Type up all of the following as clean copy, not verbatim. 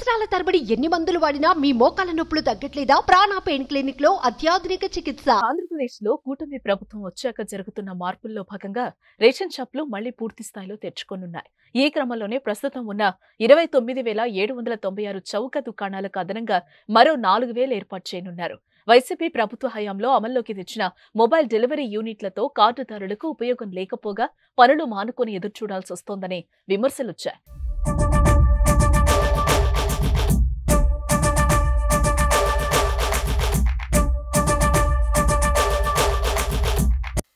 సంవత్సరాల తరబడి ఎన్ని మందులు వాడినా మీ మోకాల నొప్పులు తగ్గట్లేదా? ప్రాణ పెయిన్ క్లినిక్ లో అత్యాధునిక చికిత్స. ఆంధ్రప్రదేశ్ లో కూటమి ప్రభుత్వం వచ్చాక జరుగుతున్న మార్పుల్లో భాగంగా రేషన్ షాపులు మళ్లీ పూర్తి స్థాయిలో తెరుచుకోనున్నాయి. ఈ క్రమంలోనే ప్రస్తుతం ఉన్న 29,796 చౌక దుకాణాలకు అదనంగా మరో 4,000 ఏర్పాటు చేయనున్నారు. వైసీపీ ప్రభుత్వ హయాంలో అమల్లోకి తెచ్చిన మొబైల్ డెలివరీ యూనిట్లతో కార్డుదారులకు ఉపయోగం లేకపోగా పనులు మానుకొని ఎదురుచూడాల్సి వస్తోందనే విమర్శలొచ్చాయి.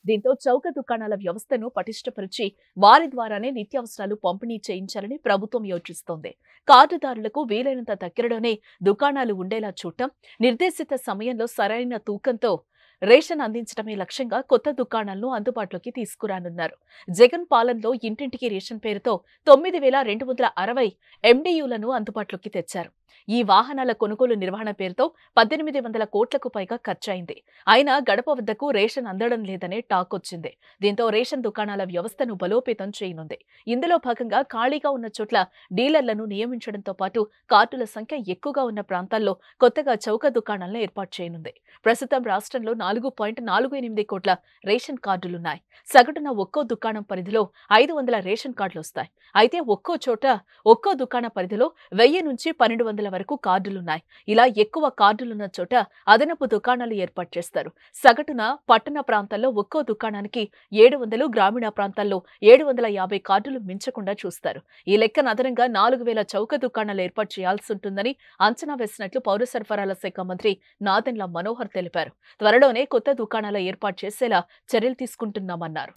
దీంతో చౌక దుకాణాల వ్యవస్థను పటిష్టపరిచి వారి ద్వారానే నిత్యావసరాలు పంపిణీ చేయించాలని ప్రభుత్వం యోచిస్తోంది. కార్డుదారులకు వీలైనంత దగ్గరలోనే దుకాణాలు ఉండేలా చూడటం, నిర్దేశిత సమయంలో సరైన తూకంతో రేషన్ అందించడమే లక్ష్యంగా కొత్త దుకాణాలను అందుబాటులోకి తీసుకురానున్నారు. జగన్ పాలనలో ఇంటింటికి రేషన్ పేరుతో 9,260 MDUలను అందుబాటులోకి తెచ్చారు. ఈ వాహనాల కొనుగోలు నిర్వహణ పేరుతో 1,800 కోట్లకు పైగా ఖర్చయింది. అయినా గడప వద్దకు రేషన్ అందడం లేదనే టాక్ వచ్చింది. దీంతో రేషన్ దుకాణాల వ్యవస్థను బలోపేతం చేయనుంది. ఇందులో భాగంగా ఖాళీగా ఉన్న చోట్ల డీలర్లను నియమించడంతో పాటు కార్డుల సంఖ్య ఎక్కువగా ఉన్న ప్రాంతాల్లో కొత్తగా చౌక దుకాణాలను ఏర్పాటు చేయనుంది. ప్రస్తుతం రాష్ట్రంలో 4.48 కోట్ల రేషన్ కార్డులున్నాయి. సగటున ఒక్కో దుకాణం పరిధిలో 500 రేషన్ కార్డులు వస్తాయి. అయితే ఒక్కో చోట ఒక్కో దుకాణ పరిధిలో 1000 నుంచి 1200 వరకు కార్డులున్నాయి. ఇలా ఎక్కువ కార్డులున్న చోట అదనపు దుకాణాలు ఏర్పాటు చేస్తారు. సగటున పట్టణ ప్రాంతాల్లో ఒక్కో దుకాణానికి 700, గ్రామీణ ప్రాంతాల్లో 750 కార్డులు మించకుండా చూస్తారు. ఈ లెక్కన అదనంగా 4,000 చౌక దుకాణాలు ఏర్పాటు చేయాల్సి ఉంటుందని అంచనా వేసినట్లు పౌర సరఫరాల శాఖ మంత్రి నాదెండ్ల మనోహర్ తెలిపారు. త్వరలోనే కొత్త దుకాణాల ఏర్పాటు చేసేలా చర్యలు తీసుకుంటున్నామన్నారు.